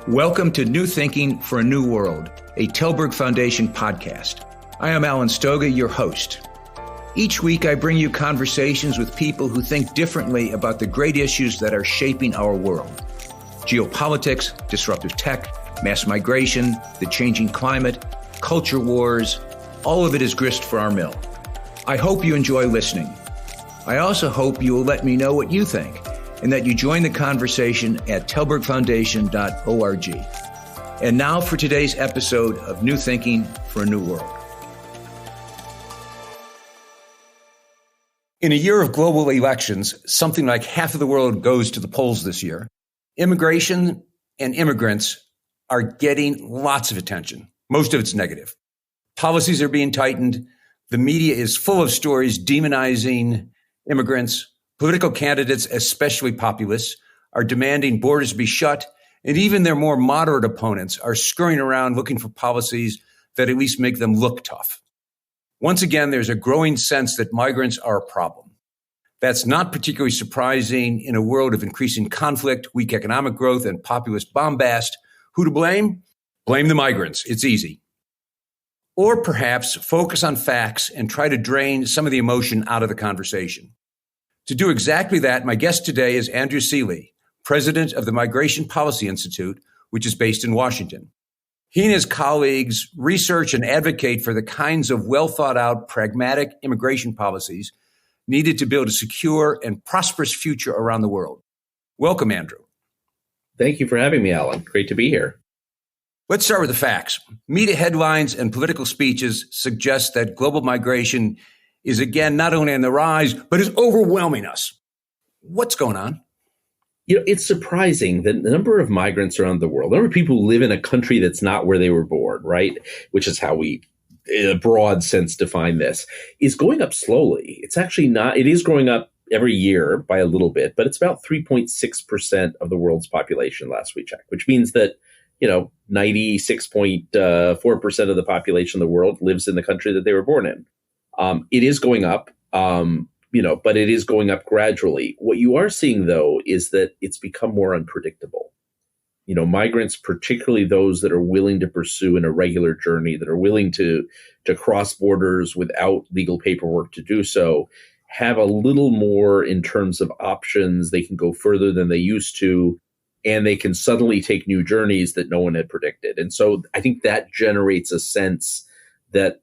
Welcome to New Thinking for a New World, a Tallberg Foundation podcast. I am Alan Stoga, your host. Each week, I bring you conversations with people who think differently about the great issues that are shaping our world. Geopolitics, disruptive tech, mass migration, the changing climate, culture wars, all of it is grist for our mill. I hope you enjoy listening. I also hope you will let me know what you think and that you join the conversation at tallbergfoundation.org. And now for today's episode of New Thinking for a New World. In a year of global elections, something like half of the world goes to the polls this year. Immigration and immigrants are getting lots of attention. Most of it's negative. Policies are being tightened. The media is full of stories demonizing immigrants. Political candidates, especially populists, are demanding borders be shut, and even their more moderate opponents are scurrying around looking for policies that at least make them look tough. Once again, there's a growing sense that migrants are a problem. That's not particularly surprising in a world of increasing conflict, weak economic growth, and populist bombast. Who to blame? Blame the migrants. It's easy. Or perhaps focus on facts and try to drain some of the emotion out of the conversation. To do exactly that, my guest today is Andrew Selee, president of the Migration Policy Institute, which is based in Washington. He and his colleagues research and advocate for the kinds of well-thought-out, pragmatic immigration policies needed to build a secure and prosperous future around the world. Welcome, Andrew. Thank you for having me, Alan. Great to be here. Let's start with the facts. Media headlines and political speeches suggest that global migration is again not only on the rise, but is overwhelming us. What's going on? You know, it's surprising that the number of migrants around the world, the number of people who live in a country that's not where they were born, right? Which is how we, in a broad sense, define this, is going up slowly. It's actually not, it is growing up every year by a little bit, but it's about 3.6% of the world's population last we checked, which means that, 96.4% of the population of the world lives in the country that they were born in. It is going up, but it is going up gradually. What you are seeing, though, is that it's become more unpredictable. Migrants, particularly those that are willing to pursue an irregular journey, that are willing to cross borders without legal paperwork to do so, have a little more in terms of options. They can go further than they used to, and they can suddenly take new journeys that no one had predicted. And so I think that generates a sense that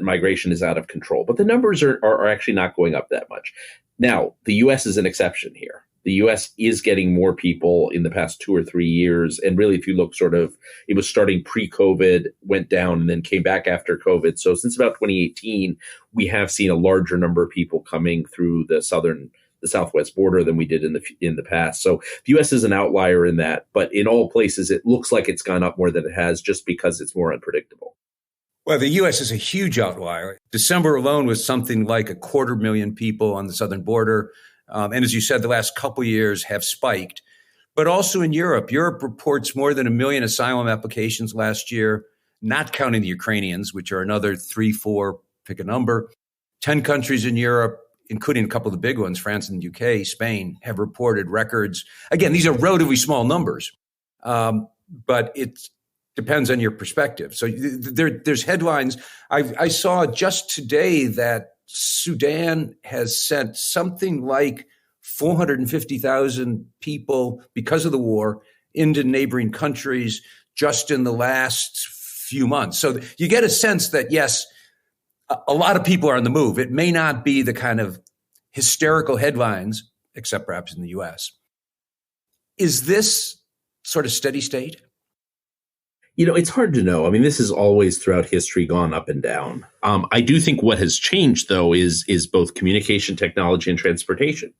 migration is out of control. But the numbers are actually not going up that much. Now, the U.S. is an exception here. The U.S. is getting more people in the past 2 or 3 years. And really, if you look it was starting pre-COVID, went down, and then came back after COVID. So since about 2018, we have seen a larger number of people coming through the southwest border than we did in the past. So the U.S. is an outlier in that. But in all places, it looks like it's gone up more than it has just because it's more unpredictable. Well, the U.S. is a huge outlier. December alone was something like 250,000 people on the southern border. And as you said, the last couple of years have spiked. But also in Europe. Europe reports more than 1 million asylum applications last year, not counting the Ukrainians, which are another 3, 4, pick a number. 10 countries in Europe, including a couple of the big ones, France and UK, Spain, have reported records. Again, these are relatively small numbers, but it's depends on your perspective. So there's headlines. I saw just today that Sudan has sent something like 450,000 people because of the war into neighboring countries just in the last few months. So you get a sense that, yes, a lot of people are on the move. It may not be the kind of hysterical headlines, except perhaps in the U.S. Is this sort of steady state? It's hard to know. I mean, this has always throughout history gone up and down. I do think what has changed, though, is both communication technology and transportation.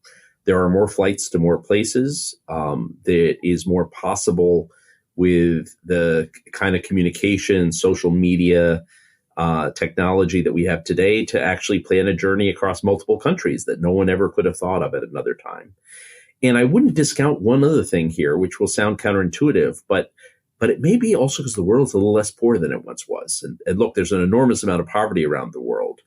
There are more flights to more places. There is more possible with the kind of communication, social media, technology that we have today to actually plan a journey across multiple countries that no one ever could have thought of at another time. And I wouldn't discount one other thing here, which will sound counterintuitive, but it may be also because the world's a little less poor than it once was. And look, there's an enormous amount of poverty around the world.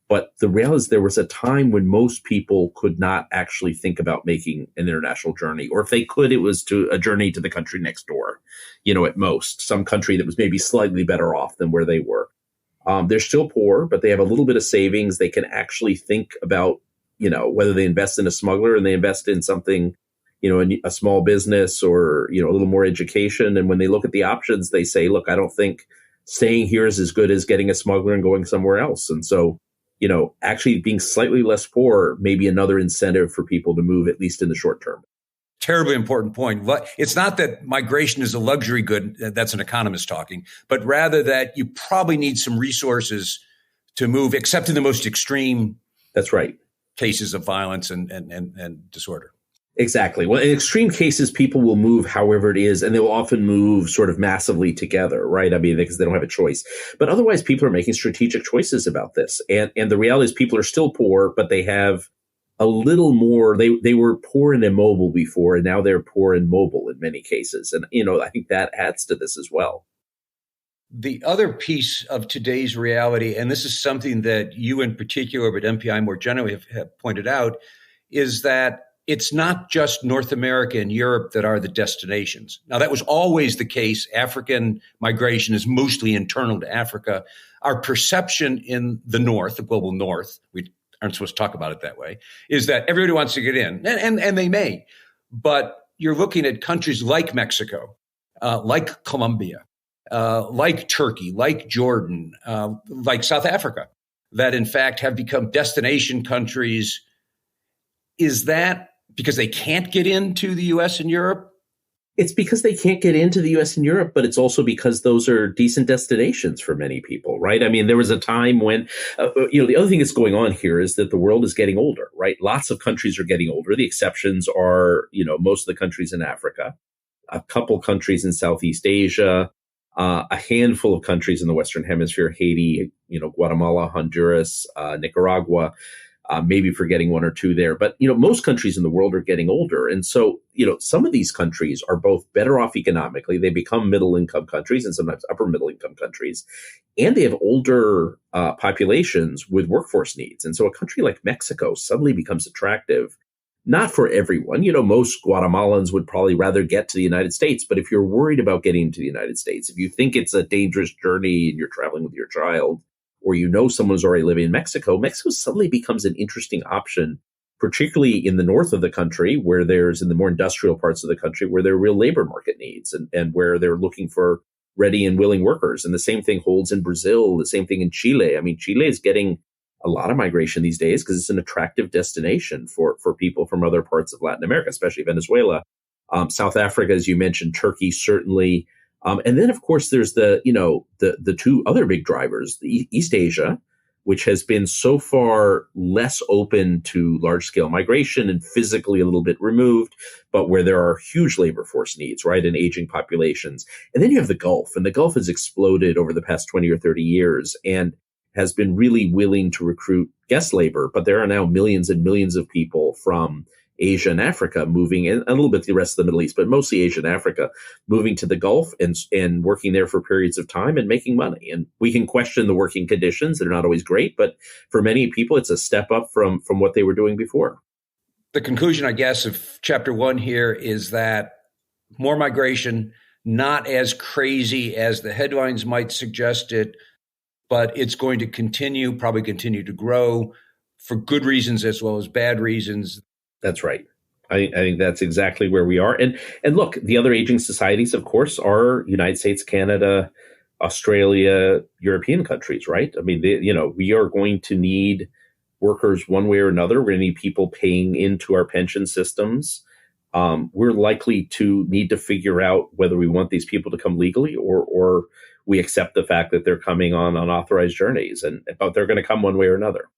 But the reality is there was a time when most people could not actually think about making an international journey. Or if they could, it was to a journey to the country next door. at most, some country that was maybe slightly better off than where they were. They're still poor, but they have a little bit of savings. They can actually think about, whether they invest in a smuggler and they invest in something, a small business or, a little more education. And when they look at the options, they say, look, I don't think staying here is as good as getting a smuggler and going somewhere else. And so, actually being slightly less poor may be another incentive for people to move, at least in the short term. Terribly important point. It's not that migration is a luxury good, that's an economist talking, but rather that you probably need some resources to move, except in the most extreme That's right. cases of violence and disorder. Exactly. Well, in extreme cases, people will move however it is, and they will often move sort of massively together, right? I mean, because they don't have a choice. But otherwise, people are making strategic choices about this. And the reality is people are still poor, but they have a little more. They were poor and immobile before, and now they're poor and mobile in many cases. And, I think that adds to this as well. The other piece of today's reality, and this is something that you in particular, but MPI more generally have pointed out, is that it's not just North America and Europe that are the destinations. Now, that was always the case. African migration is mostly internal to Africa. Our perception in the North, the global North, we aren't supposed to talk about it that way, is that everybody wants to get in, and they may. But you're looking at countries like Mexico, like Colombia, like Turkey, like Jordan, like South Africa, that in fact have become destination countries. Is that because they can't get into the U.S. and Europe? It's because they can't get into the U.S. and Europe, but it's also because those are decent destinations for many people, right? I mean, there was a time when, the other thing that's going on here is that the world is getting older, right? Lots of countries are getting older. The exceptions are, most of the countries in Africa, a couple countries in Southeast Asia, a handful of countries in the Western Hemisphere, Haiti, Guatemala, Honduras, Nicaragua. Maybe forgetting one or two there. But, most countries in the world are getting older. And so, some of these countries are both better off economically. They become middle income countries and sometimes upper middle income countries. And they have older populations with workforce needs. And so a country like Mexico suddenly becomes attractive, not for everyone. Most Guatemalans would probably rather get to the United States. But if you're worried about getting to the United States, if you think it's a dangerous journey and you're traveling with your child, or someone's already living in Mexico, Mexico suddenly becomes an interesting option, particularly in the north of the country, where in the more industrial parts of the country, where there are real labor market needs and where they're looking for ready and willing workers. And the same thing holds in Brazil, the same thing in Chile. I mean, Chile is getting a lot of migration these days because it's an attractive destination for people from other parts of Latin America, especially Venezuela. South Africa, as you mentioned, Turkey, certainly. And then, of course, there's the two other big drivers, the East Asia, which has been so far less open to large scale migration and physically a little bit removed, but where there are huge labor force needs, right, and aging populations. And then you have the Gulf, and the Gulf has exploded over the past 20 or 30 years and has been really willing to recruit guest labor. But there are now millions and millions of people from Asia and Africa moving, and a little bit the rest of the Middle East, but mostly Asia and Africa, moving to the Gulf and working there for periods of time and making money. And we can question the working conditions. They're not always great, but for many people, it's a step up from what they were doing before. The conclusion, I guess, of chapter 1 here is that more migration, not as crazy as the headlines might suggest it, but it's going to probably continue to grow for good reasons as well as bad reasons. That's right. I think that's exactly where we are. And look, the other aging societies, of course, are United States, Canada, Australia, European countries, right? I mean, we are going to need workers one way or another. We're going to need people paying into our pension systems. We're likely to need to figure out whether we want these people to come legally or we accept the fact that they're coming on unauthorized journeys, but they're going to come one way or another.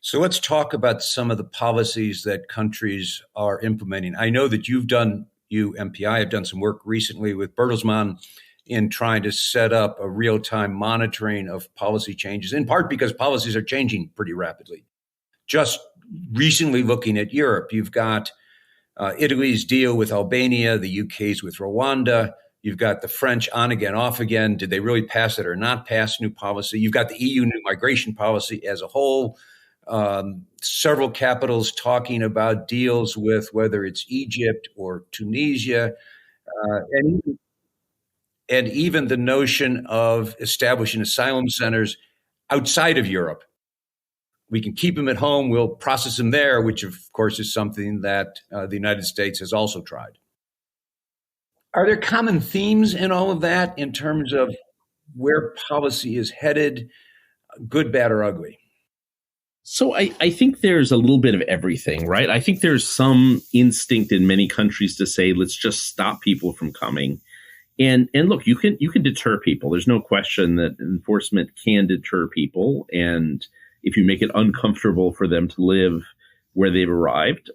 So let's talk about some of the policies that countries are implementing. I know that you, MPI, have done some work recently with Bertelsmann in trying to set up a real-time monitoring of policy changes, in part because policies are changing pretty rapidly. Just recently looking at Europe, you've got Italy's deal with Albania, the UK's with Rwanda. You've got the French on again, off again. Did they really pass it or not pass new policy? You've got the EU new migration policy as a whole. Several capitals talking about deals with whether it's Egypt or Tunisia, and and even the notion of establishing asylum centers outside of Europe. We can keep them at home, we'll process them there, which of course is something that the United States has also tried. Are there common themes in all of that in terms of where policy is headed, good, bad, or ugly? So I think there's a little bit of everything, right? I think there's some instinct in many countries to say, let's just stop people from coming. And look, you can deter people. There's no question that enforcement can deter people. And if you make it uncomfortable for them to live where they've arrived,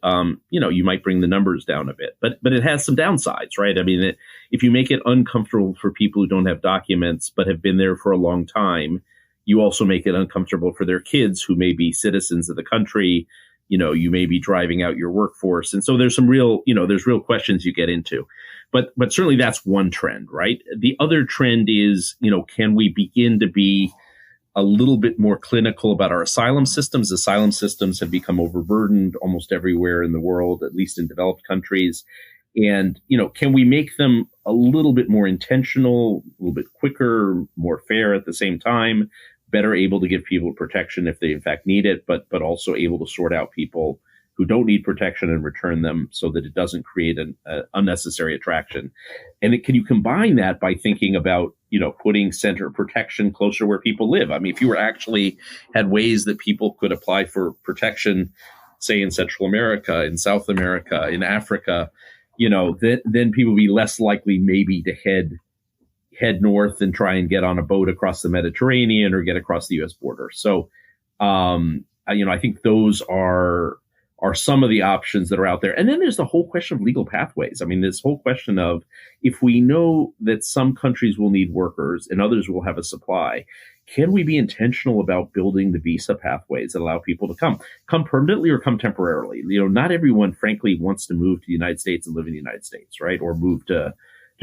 you might bring the numbers down a bit. But it has some downsides, right? I mean, if you make it uncomfortable for people who don't have documents but have been there for a long time, you also make it uncomfortable for their kids who may be citizens of the country. You may be driving out your workforce. And so there's some real questions you get into. But certainly that's one trend, right? The other trend is, can we begin to be a little bit more clinical about our asylum systems? Asylum systems have become overburdened almost everywhere in the world, at least in developed countries. And, can we make them a little bit more intentional, a little bit quicker, more fair at the same time, better able to give people protection if they in fact need it, but also able to sort out people who don't need protection and return them so that it doesn't create an unnecessary attraction. And can you combine that by thinking about, putting center protection closer where people live? I mean, if you were actually had ways that people could apply for protection, say in Central America, in South America, in Africa, then people would be less likely maybe to head north and try and get on a boat across the Mediterranean or get across the U.S. border. So, I think those are some of the options that are out there. And then there's the whole question of legal pathways. I mean, this whole question of if we know that some countries will need workers and others will have a supply, can we be intentional about building the visa pathways that allow people to come permanently or come temporarily? Not everyone, frankly, wants to move to the United States and live in the United States, right? Or move to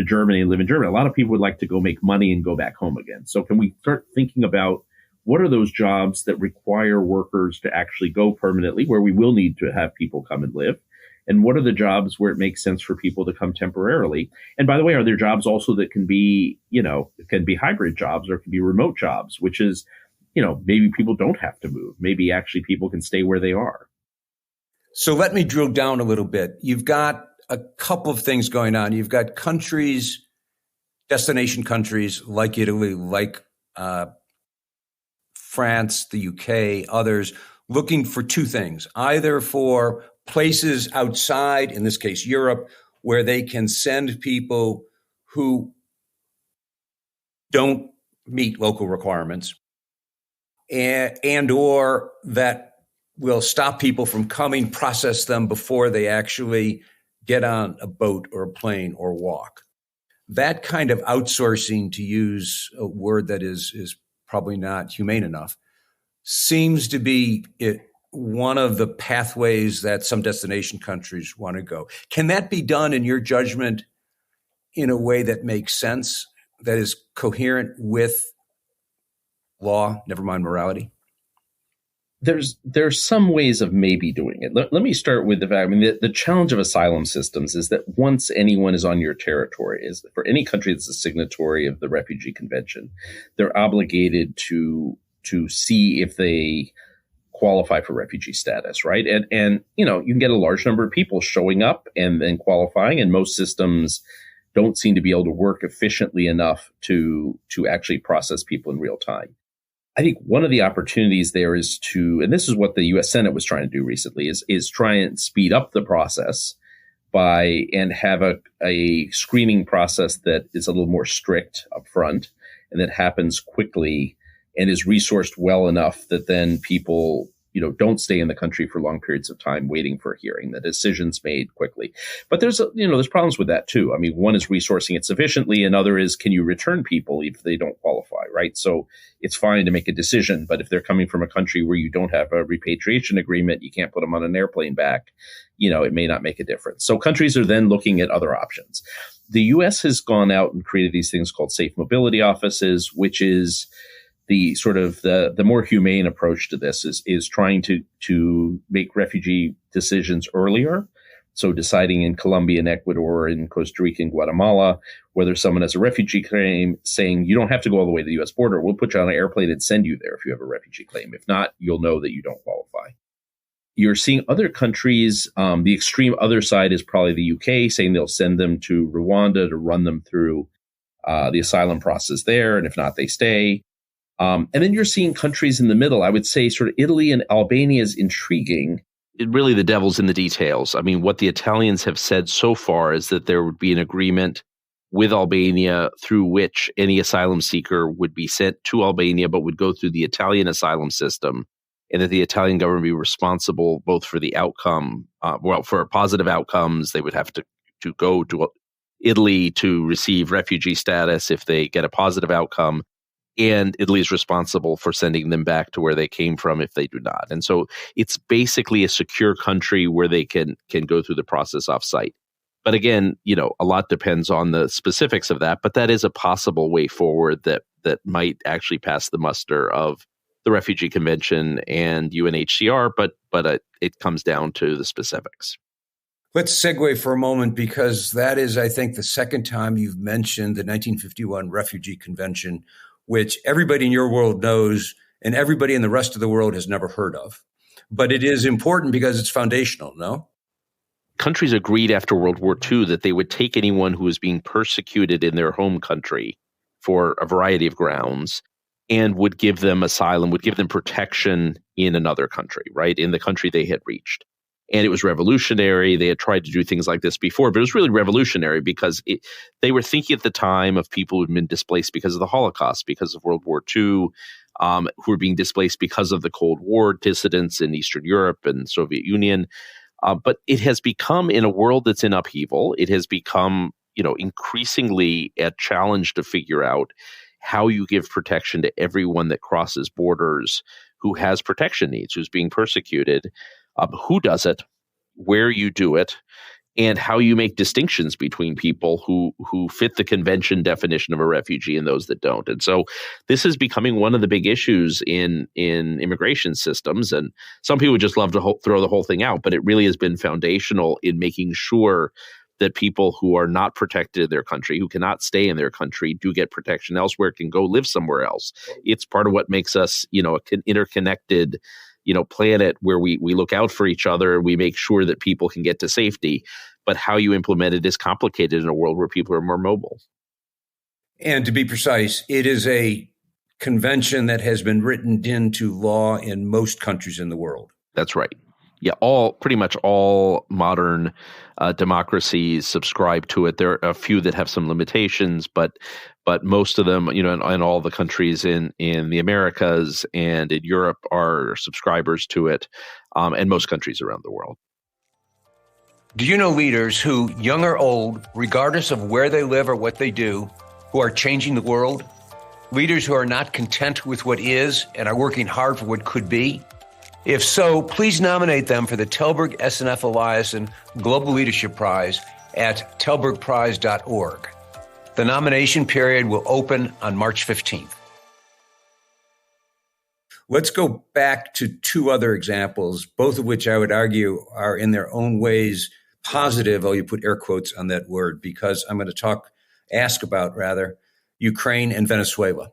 Germany and live in Germany. A lot of people would like to go make money and go back home again. So can we start thinking about what are those jobs that require workers to actually go permanently, where we will need to have people come and live? And what are the jobs where it makes sense for people to come temporarily? And by the way, are there jobs also that can be, it can be hybrid jobs or it can be remote jobs, which is, maybe people don't have to move. Maybe actually people can stay where they are. So let me drill down a little bit. You've got a couple of things going on. You've got countries, destination countries like Italy, like France, the UK, others, looking for two things, either for places outside, in this case, Europe, where they can send people who don't meet local requirements and or that will stop people from coming, process them before they actually get on a boat or a plane or walk. That kind of outsourcing, to use a word that is probably not humane enough, seems to be one of the pathways that some destination countries want to go. Can that be done, in your judgment, in a way that makes sense, that is coherent with law, never mind morality? There's some ways of maybe doing it. Let me start with the fact, the challenge of asylum systems is that once anyone is on your territory, is for any country that's a signatory of the Refugee Convention, they're obligated to see if they qualify for refugee status, right? And you can get a large number of people showing up and then qualifying, and most systems don't seem to be able to work efficiently enough to actually process people in real time. I think one of the opportunities there is and this is what the U.S. Senate was trying to do recently, is try and speed up the process and have a screening process that is a little more strict up front and that happens quickly and is resourced well enough that then people don't stay in the country for long periods of time waiting for a hearing. The decision's made quickly. But there's problems with that too. I mean, one is resourcing it sufficiently. Another is, can you return people if they don't qualify, right? So it's fine to make a decision, but if they're coming from a country where you don't have a repatriation agreement, you can't put them on an airplane back, it may not make a difference. So countries are then looking at other options. The U.S. has gone out and created these things called safe mobility offices, which is the sort of the more humane approach to this is trying to make refugee decisions earlier So deciding in Colombia and Ecuador and Costa Rica and Guatemala whether someone has a refugee claim, saying you don't have to go all the way to the U.S. border. We'll put you on an airplane and send you there if you have a refugee claim. If not, you'll know that you don't qualify. You're seeing other countries, the extreme other side is probably the UK, saying they'll send them to Rwanda to run them through the asylum process there. And if not, they stay. And then you're seeing countries in the middle. I would say sort of Italy and Albania is intriguing. Really, the devil's in the details. I mean, what the Italians have said so far is that there would be an agreement with Albania through which any asylum seeker would be sent to Albania, but would go through the Italian asylum system, and that the Italian government be responsible both for the outcome, for positive outcomes. They would have to go to Italy to receive refugee status if they get a positive outcome, and Italy is responsible for sending them back to where they came from if they do not. And so it's basically a secure country where they can go through the process off-site. But again, a lot depends on the specifics of that, but that is a possible way forward that might actually pass the muster of the Refugee Convention and UNHCR, but it comes down to the specifics. Let's segue for a moment, because that is, I think, the second time you've mentioned the 1951 Refugee Convention, which everybody in your world knows and everybody in the rest of the world has never heard of. But it is important because it's foundational, no? Countries agreed after World War II that they would take anyone who was being persecuted in their home country for a variety of grounds and would give them asylum, would give them protection in another country, right, in the country they had reached. And it was revolutionary. They had tried to do things like this before, but it was really revolutionary because they were thinking at the time of people who had been displaced because of the Holocaust, because of World War II, who were being displaced because of the Cold War dissidents in Eastern Europe and Soviet Union. But it has become, in a world that's in upheaval, it has become, increasingly a challenge to figure out how you give protection to everyone that crosses borders who has protection needs, who's being persecuted. Who does it, where you do it, and how you make distinctions between people who fit the convention definition of a refugee and those that don't. And so this is becoming one of the big issues in immigration systems. And some people would just love to throw the whole thing out, but it really has been foundational in making sure that people who are not protected in their country, who cannot stay in their country, do get protection elsewhere, can go live somewhere else. It's part of what makes us, an interconnected planet where we look out for each other and we make sure that people can get to safety. But how you implement it is complicated in a world where people are more mobile. And to be precise, it is a convention that has been written into law in most countries in the world. That's right. Yeah, pretty much all modern democracies subscribe to it. There are a few that have some limitations, but most of them, and all the countries in the Americas and in Europe are subscribers to it, and most countries around the world. Do you know leaders who, young or old, regardless of where they live or what they do, who are changing the world? Leaders who are not content with what is and are working hard for what could be? If so, please nominate them for the Tallberg SNF Eliasson Global Leadership Prize at tallbergprize.org. The nomination period will open on March 15th. Let's go back to two other examples, both of which I would argue are in their own ways positive, you put air quotes on that word, because I'm going to ask about Ukraine and Venezuela.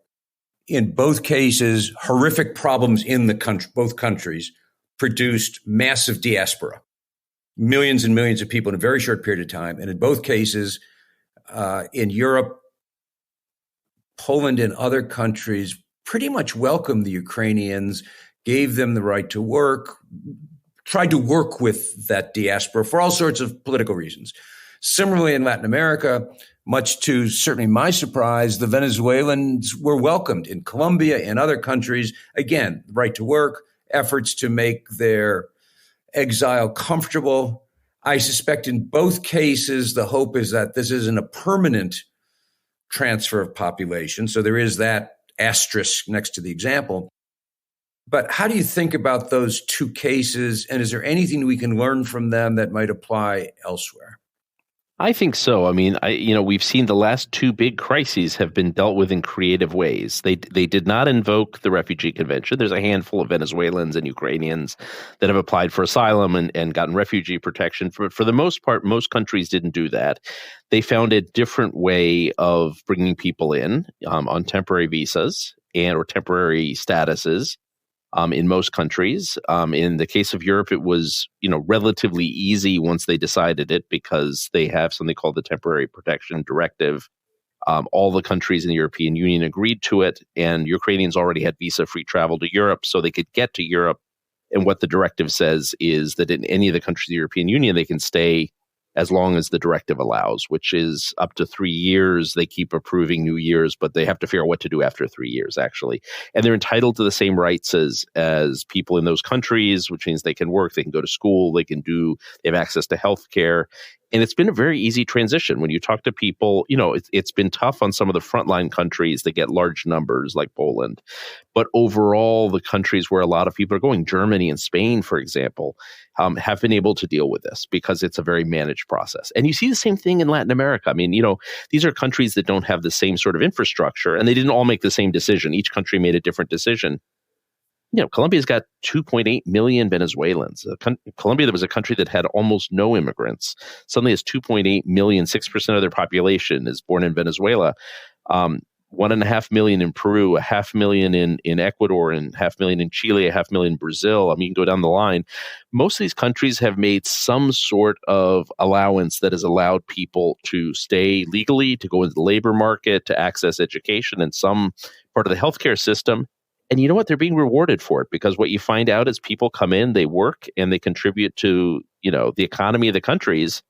In both cases, horrific problems in both countries produced massive diaspora, millions and millions of people in a very short period of time. And in both cases, in Europe, Poland and other countries pretty much welcomed the Ukrainians, gave them the right to work, tried to work with that diaspora for all sorts of political reasons. Similarly, in Latin America, much to certainly my surprise, the Venezuelans were welcomed in Colombia and other countries. Again, right to work, efforts to make their exile comfortable. I suspect in both cases, the hope is that this isn't a permanent transfer of population. So there is that asterisk next to the example. But how do you think about those two cases? And is there anything we can learn from them that might apply elsewhere? I think so. I mean, we've seen the last two big crises have been dealt with in creative ways. They did not invoke the Refugee Convention. There's a handful of Venezuelans and Ukrainians that have applied for asylum and gotten refugee protection. For the most part, most countries didn't do that. They found a different way of bringing people in on temporary visas or temporary statuses in most countries. In the case of Europe, it was relatively easy once they decided it because they have something called the Temporary Protection Directive. All the countries in the European Union agreed to it, and Ukrainians already had visa-free travel to Europe, so they could get to Europe. And what the directive says is that in any of the countries of the European Union, they can stay as long as the directive allows, which is up to 3 years. They keep approving new years, but they have to figure out what to do after 3 years, actually. And they're entitled to the same rights as people in those countries, which means they can work, they can go to school, they have access to health care. And it's been a very easy transition. When you talk to people, it's been tough on some of the frontline countries that get large numbers like Poland. But overall, the countries where a lot of people are going, Germany and Spain, for example, have been able to deal with this because it's a very managed process. And you see the same thing in Latin America. I mean, these are countries that don't have the same sort of infrastructure, and they didn't all make the same decision. Each country made a different decision. Colombia's got 2.8 million Venezuelans. Colombia, that was a country that had almost no immigrants, suddenly has 2.8 million, 6% of their population is born in Venezuela. 1.5 million in Peru, 500,000 in Ecuador, and 500,000 in Chile, 500,000 in Brazil. I mean, you can go down the line. Most of these countries have made some sort of allowance that has allowed people to stay legally, to go into the labor market, to access education and some part of the healthcare system. And you know what? They're being rewarded for it, because what you find out is people come in, they work, and they contribute to, the economy of the countries.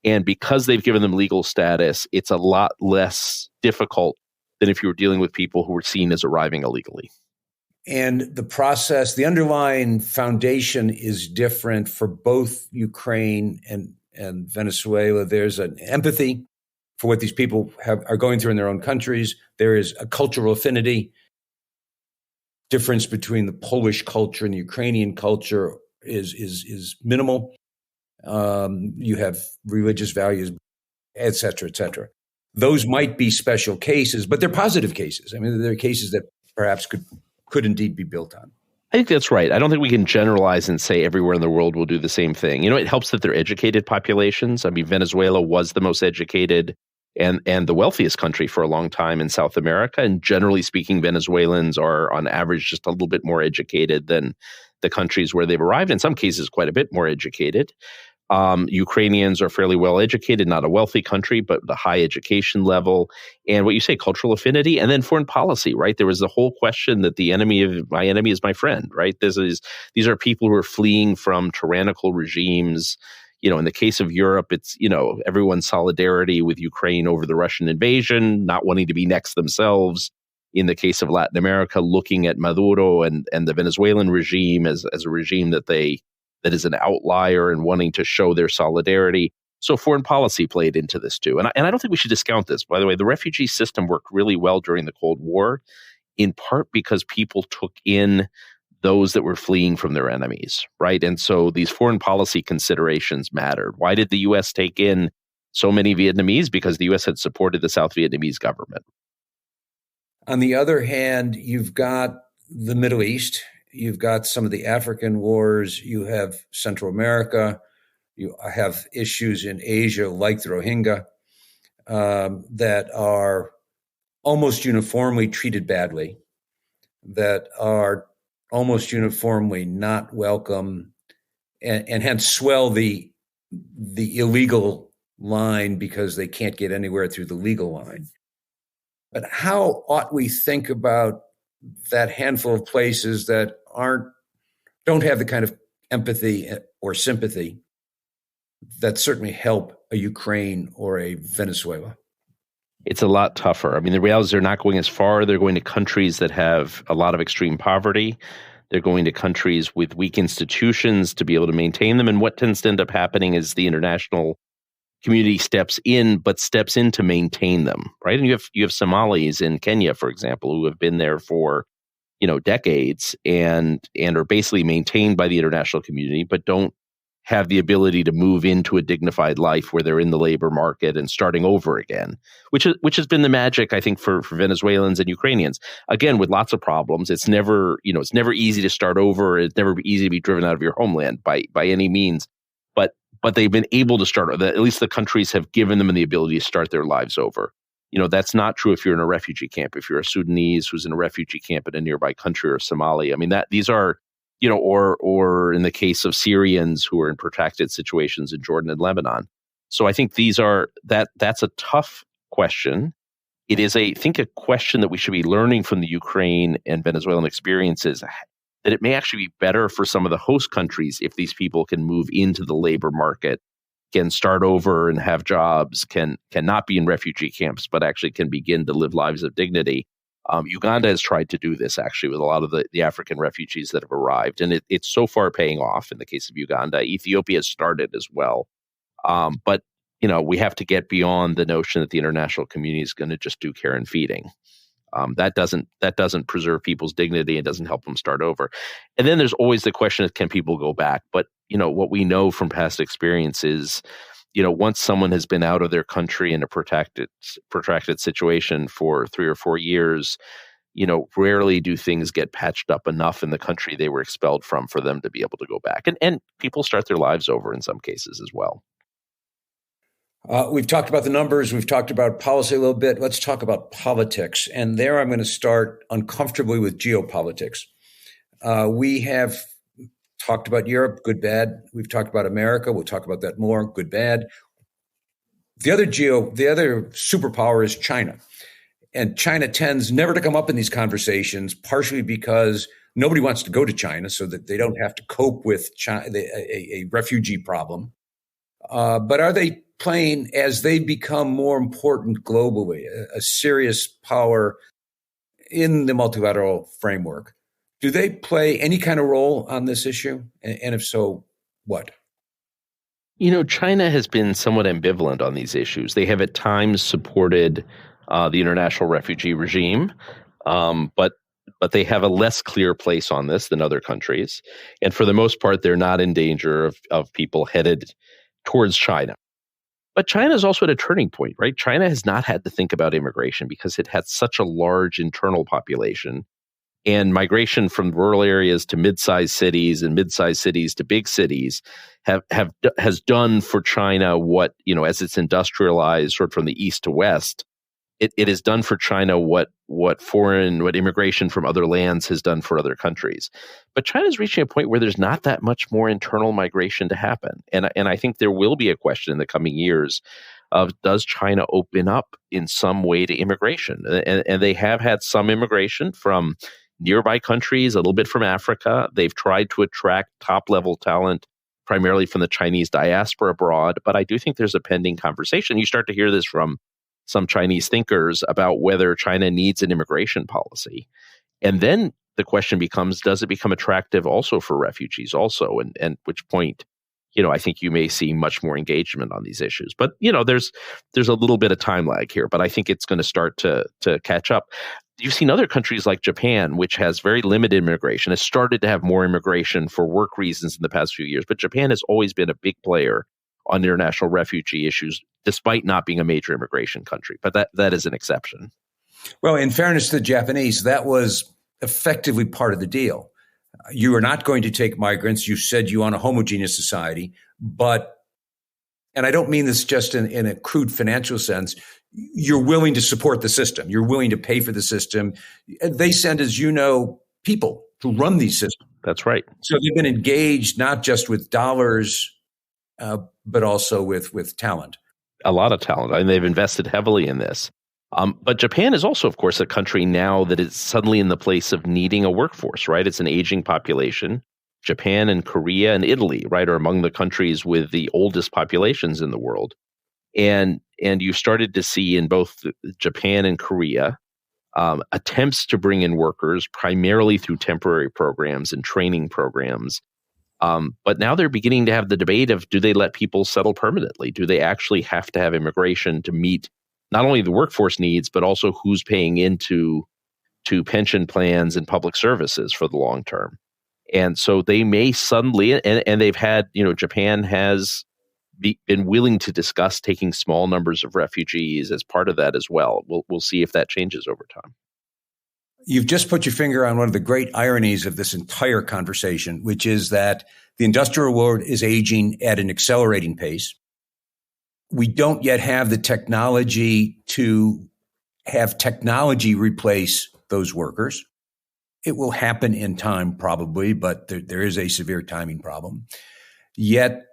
And because they've given them legal status, it's a lot less difficult than if you were dealing with people who were seen as arriving illegally. And the process, the underlying foundation is different for both Ukraine and Venezuela. There's an empathy for what these people are going through in their own countries. There is a cultural affinity. Difference between the Polish culture and the Ukrainian culture is minimal. You have religious values, et cetera, et cetera. Those might be special cases, but they're positive cases. I mean, they're cases that perhaps could indeed be built on. I think that's right. I don't think we can generalize and say everywhere in the world will do the same thing. It helps that they're educated populations. I mean, Venezuela was the most educated and the wealthiest country for a long time in South America. And generally speaking, Venezuelans are on average just a little bit more educated than the countries where they've arrived. In some cases, quite a bit more educated. Ukrainians are fairly well educated, not a wealthy country, but the high education level. And what you say, cultural affinity, and then foreign policy, right? There was the whole question that the enemy of my enemy is my friend, right? These are people who are fleeing from tyrannical regimes. In the case of Europe, it's, everyone's solidarity with Ukraine over the Russian invasion, not wanting to be next themselves. In the case of Latin America, looking at Maduro and the Venezuelan regime as a regime that is an outlier and wanting to show their solidarity. So foreign policy played into this too. And I don't think we should discount this. By the way, the refugee system worked really well during the Cold War, in part because people took in those that were fleeing from their enemies, right? And so these foreign policy considerations mattered. Why did the U.S. take in so many Vietnamese? Because the U.S. had supported the South Vietnamese government. On the other hand, you've got the Middle East, you've got some of the African wars, you have Central America, you have issues in Asia like the Rohingya that are almost uniformly treated badly, that are almost uniformly not welcome, and hence swell the illegal line because they can't get anywhere through the legal line. But how ought we think about that handful of places that don't have the kind of empathy or sympathy that certainly help a Ukraine or a Venezuela? It's a lot tougher. I mean, the reality is they're not going as far. They're going to countries that have a lot of extreme poverty. They're going to countries with weak institutions to be able to maintain them. And what tends to end up happening is the international community steps in to maintain them, right? And you have Somalis in Kenya, for example, who have been there for decades and are basically maintained by the international community, but don't have the ability to move into a dignified life where they're in the labor market and starting over again, which has been the magic, I think, for Venezuelans and Ukrainians. Again, with lots of problems, it's never easy to start over. It's never easy to be driven out of your homeland by any means. But they've been able to start. At least the countries have given them the ability to start their lives over. That's not true if you're in a refugee camp. If you're a Sudanese who's in a refugee camp in a nearby country or Somalia, I mean these are. Or in the case of Syrians who are in protracted situations in Jordan and Lebanon. So I think that's a tough question. It is I think a question that we should be learning from the Ukraine and Venezuelan experiences, that it may actually be better for some of the host countries if these people can move into the labor market, can start over and have jobs, can not be in refugee camps, but actually can begin to live lives of dignity. Uganda has tried to do this actually with a lot of the African refugees that have arrived, and it's so far paying off in the case of Uganda. Ethiopia has started as well. But we have to get beyond the notion that the international community is going to just do care and feeding. That doesn't preserve people's dignity and doesn't help them start over. And then there's always the question of, can people go back? But what we know from past experiences, once someone has been out of their country in a protracted situation for 3 or 4 years, rarely do things get patched up enough in the country they were expelled from for them to be able to go back. And people start their lives over in some cases as well. We've talked about the numbers. We've talked about policy a little bit. Let's talk about politics. And there I'm going to start uncomfortably with geopolitics. We have talked about Europe, good, bad. We've talked about America. We'll talk about that more, good, bad. The other superpower is China. And China tends never to come up in these conversations, partially because nobody wants to go to China so that they don't have to cope with a refugee problem. But are they playing, as they become more important globally, a serious power in the multilateral framework? Do they play any kind of role on this issue? And if so, what? China has been somewhat ambivalent on these issues. They have at times supported the international refugee regime, but they have a less clear place on this than other countries. And for the most part, they're not in danger of people headed towards China. But China is also at a turning point, right? China has not had to think about immigration because it had such a large internal population. And migration from rural areas to mid-sized cities and mid-sized cities to big cities has done for China what, as it's industrialized sort of from the east to west, it has done for China what immigration from other lands has done for other countries. But China is reaching a point where there's not that much more internal migration to happen. And I think there will be a question in the coming years of, does China open up in some way to immigration? And they have had some immigration from nearby countries, a little bit from Africa. They've tried to attract top-level talent, primarily from the Chinese diaspora abroad. But I do think there's a pending conversation. You start to hear this from some Chinese thinkers about whether China needs an immigration policy. And then the question becomes, does it become attractive also for refugees also? And at which point, I think you may see much more engagement on these issues. But, there's a little bit of time lag here, but I think it's going to start to catch up. You've seen other countries like Japan, which has very limited immigration, has started to have more immigration for work reasons in the past few years. But Japan has always been a big player on international refugee issues, despite not being a major immigration country. But that is an exception. Well, in fairness to the Japanese, that was effectively part of the deal. You are not going to take migrants. You said you want a homogeneous society, but, and I don't mean this just in a crude financial sense, you're willing to support the system. You're willing to pay for the system. They send, as you know, people to run these systems. That's right. So they've been engaged not just with dollars, but also with talent. A lot of talent, and they've invested heavily in this. But Japan is also, of course, a country now that is suddenly in the place of needing a workforce, right? It's an aging population. Japan and Korea and Italy, right, are among the countries with the oldest populations in the world. And you started to see in both Japan and Korea attempts to bring in workers primarily through temporary programs and training programs. But now they're beginning to have the debate of, do they let people settle permanently? Do they actually have to have immigration to meet not only the workforce needs, but also who's paying into pension plans and public services for the long term? And so they may suddenly, and they've had, Japan has been willing to discuss taking small numbers of refugees as part of that as well. We'll see if that changes over time. You've just put your finger on one of the great ironies of this entire conversation, which is that the industrial world is aging at an accelerating pace. We don't yet have the technology to have technology replace those workers. It will happen in time, probably, but there is a severe timing problem. Yet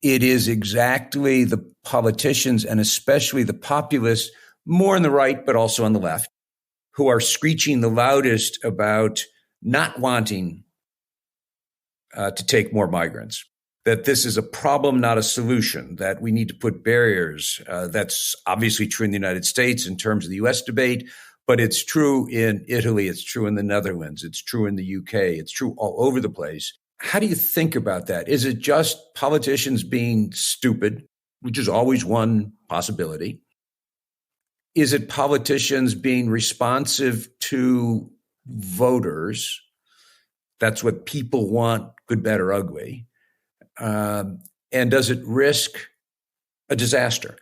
it is exactly the politicians, and especially the populists, more on the right, but also on the left, who are screeching the loudest about not wanting to take more migrants, that this is a problem, not a solution, that we need to put barriers. That's obviously true in the United States in terms of the U.S. debate, but it's true in Italy, it's true in the Netherlands, it's true in the UK, it's true all over the place. How do you think about that? Is it just politicians being stupid, which is always one possibility? Is it politicians being responsive to voters? That's what people want, good, bad, or ugly. And does it risk a disaster?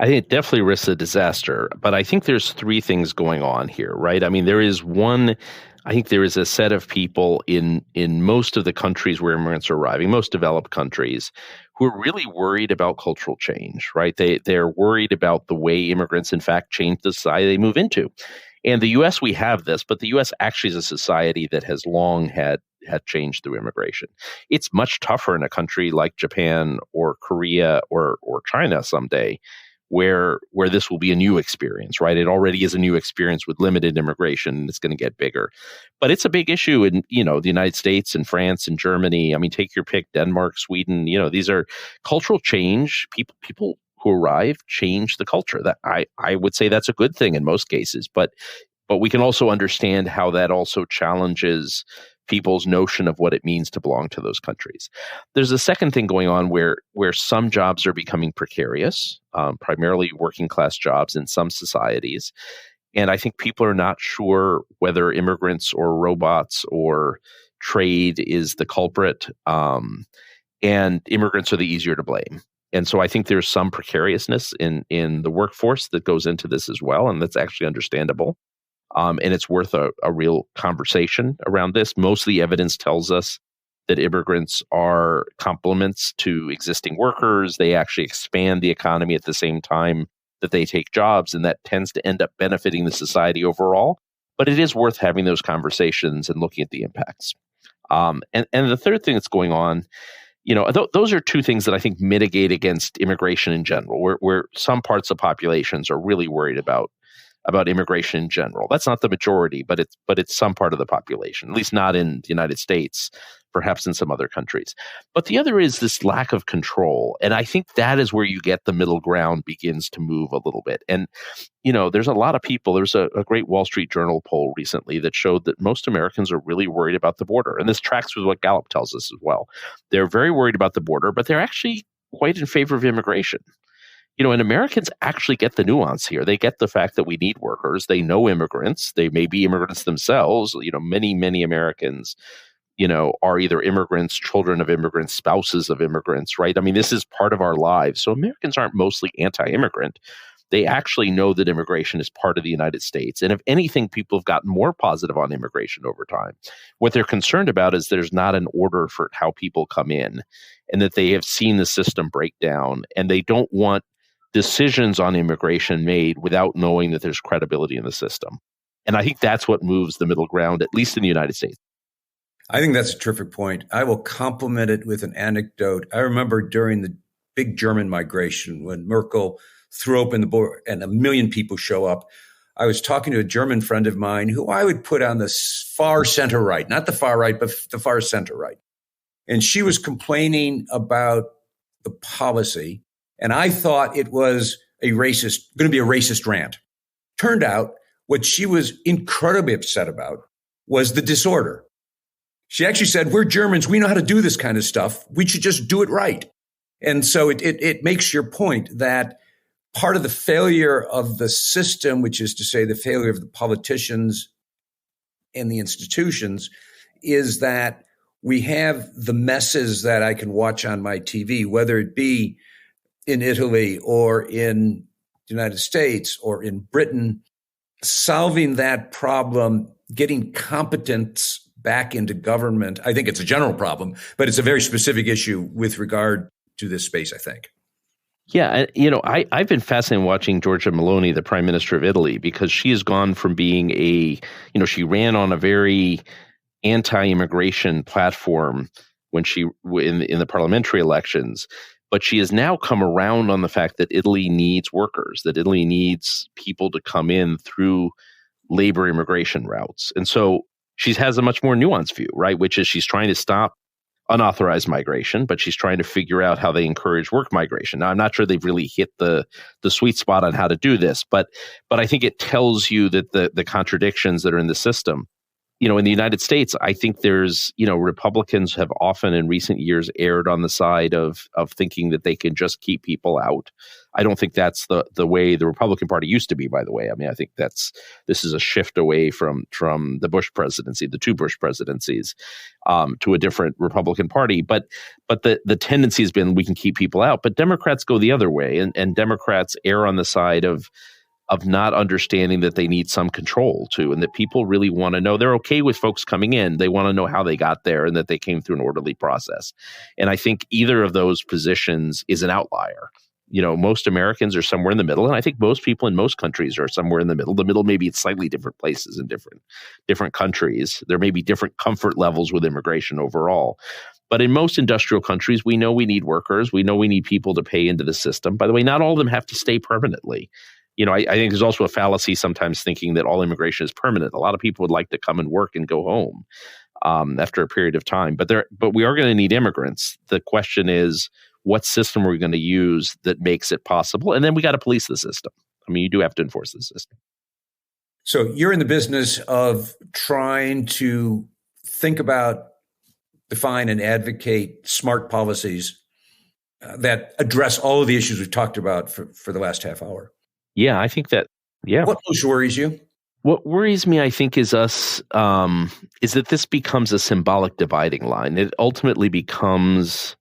I think it definitely risks a disaster, but I think there's three things going on here, right? I mean, there is a set of people in most of the countries where immigrants are arriving, most developed countries, who are really worried about cultural change, right? They're worried about the way immigrants, in fact, change the society they move into. And the U.S., we have this, but the U.S. actually is a society that has long had changed through immigration. It's much tougher in a country like Japan or Korea or China someday, where this will be a new experience, right? It already is a new experience with limited immigration, and it's going to get bigger. But it's a big issue in, the United States and France and Germany. I mean, take your pick, Denmark, Sweden. These are cultural change. People who arrive change the culture. That I would say that's a good thing in most cases. But we can also understand how that also challenges people's notion of what it means to belong to those countries. There's a second thing going on where some jobs are becoming precarious, primarily working class jobs in some societies. And I think people are not sure whether immigrants or robots or trade is the culprit, and immigrants are the easier to blame. And so I think there's some precariousness in the workforce that goes into this as well, and that's actually understandable. And it's worth a real conversation around this. Most of the evidence tells us that immigrants are complements to existing workers. They actually expand the economy at the same time that they take jobs, and that tends to end up benefiting the society overall. But it is worth having those conversations and looking at the impacts. And the third thing that's going on, those are two things that I think mitigate against immigration in general, where some parts of populations are really worried about immigration in general. That's not the majority, but it's some part of the population, at least not in the United States, perhaps in some other countries. But the other is this lack of control. And I think that is where you get the middle ground begins to move a little bit. And, there's a lot of people. There's a great Wall Street Journal poll recently that showed that most Americans are really worried about the border. And this tracks with what Gallup tells us as well. They're very worried about the border, but they're actually quite in favor of immigration. And Americans actually get the nuance here. They get the fact that we need workers. They know immigrants. They may be immigrants themselves. Many, many Americans, are either immigrants, children of immigrants, spouses of immigrants, right? I mean, this is part of our lives. So Americans aren't mostly anti-immigrant. They actually know that immigration is part of the United States. And if anything, people have gotten more positive on immigration over time. What they're concerned about is there's not an order for how people come in, and that they have seen the system break down, and they don't want decisions on immigration made without knowing that there's credibility in the system. And I think that's what moves the middle ground, at least in the United States. I think that's a terrific point. I will complement it with an anecdote. I remember during the big German migration, when Merkel threw open the border and 1 million people show up, I was talking to a German friend of mine who I would put on the far center right, not the far right, but the far center right. And she was complaining about the policy. And I thought it was going to be a racist rant. Turned out what she was incredibly upset about was the disorder. She actually said, we're Germans. We know how to do this kind of stuff. We should just do it right. And so it makes your point that part of the failure of the system, which is to say the failure of the politicians and the institutions, is that we have the messes that I can watch on my TV, whether it be in Italy or in the United States or in Britain, solving that problem, getting competence back into government. I think it's a general problem, but it's a very specific issue with regard to this space, I think. Yeah, I've been fascinated watching Giorgia Meloni, the Prime Minister of Italy, because she has gone from being she ran on a very anti-immigration platform when she in the parliamentary elections, but she has now come around on the fact that Italy needs workers, that Italy needs people to come in through labor immigration routes. And so she has a much more nuanced view, right? Which is she's trying to stop unauthorized migration, but she's trying to figure out how they encourage work migration. Now, I'm not sure they've really hit the sweet spot on how to do this, but I think it tells you that the contradictions that are in the system. In the United States, I think there's, Republicans have often in recent years erred on the side of thinking that they can just keep people out. I don't think that's the way the Republican Party used to be, by the way. I mean, I think this is a shift away from the Bush presidency, the two Bush presidencies, to a different Republican Party. But the tendency has been we can keep people out. But Democrats go the other way, and Democrats err on the side of not understanding that they need some control too, and that people really want to know. They're okay with folks coming in. They want to know how they got there and that they came through an orderly process. And I think either of those positions is an outlier. Most Americans are somewhere in the middle, and I think most people in most countries are somewhere in the middle. The middle may be at slightly different places in different countries. There may be different comfort levels with immigration overall. But in most industrial countries, we know we need workers. We know we need people to pay into the system. By the way, not all of them have to stay permanently. I think there's also a fallacy sometimes thinking that all immigration is permanent. A lot of people would like to come and work and go home after a period of time. But we are going to need immigrants. The question is, what system are we going to use that makes it possible? And then we got to police the system. I mean, you do have to enforce the system. So you're in the business of trying to think about, define, and advocate smart policies that address all of the issues we've talked about for the last half hour. Yeah, I think that, yeah. What most worries you? What worries me, I think, is is that this becomes a symbolic dividing line. It ultimately becomes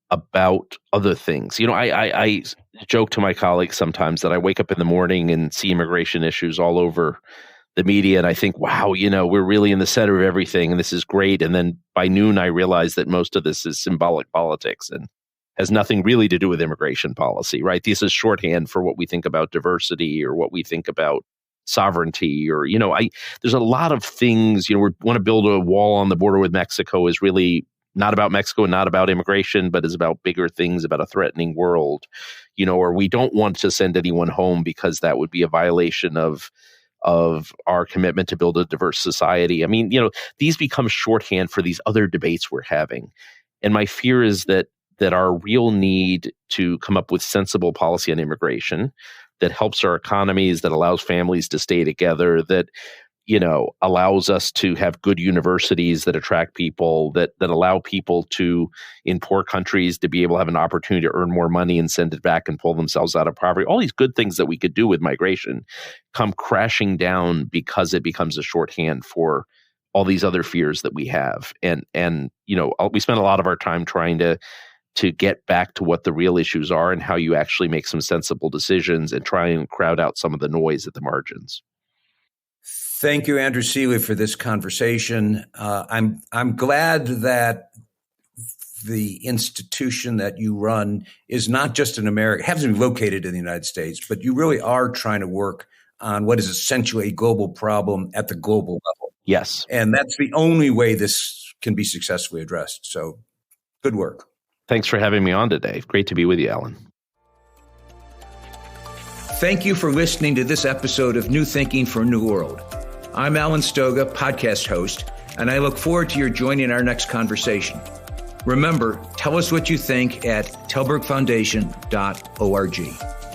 about other things. I joke to my colleagues sometimes that I wake up in the morning and see immigration issues all over the media, and I think, wow, we're really in the center of everything, and this is great. And then by noon, I realize that most of this is symbolic politics and has nothing really to do with immigration policy, right? This is shorthand for what we think about diversity or what we think about sovereignty, or, there's a lot of things, we want to build a wall on the border with Mexico is really not about Mexico and not about immigration, but is about bigger things, about a threatening world, or we don't want to send anyone home because that would be a violation of our commitment to build a diverse society. I mean, these become shorthand for these other debates we're having. And my fear is that our real need to come up with sensible policy on immigration that helps our economies, that allows families to stay together, that allows us to have good universities that attract people, that allow people to, in poor countries, to be able to have an opportunity to earn more money and send it back and pull themselves out of poverty. All these good things that we could do with migration come crashing down because it becomes a shorthand for all these other fears that we have. And we spend a lot of our time trying to get back to what the real issues are and how you actually make some sensible decisions and try and crowd out some of the noise at the margins. Thank you, Andrew Selee, for this conversation. I'm glad that the institution that you run is not just in America, hasn't been located in the United States, but you really are trying to work on what is essentially a global problem at the global level. Yes. And that's the only way this can be successfully addressed. So good work. Thanks for having me on today. Great to be with you, Alan. Thank you for listening to this episode of New Thinking for a New World. I'm Alan Stoga, podcast host, and I look forward to your joining our next conversation. Remember, tell us what you think at tallbergfoundation.org.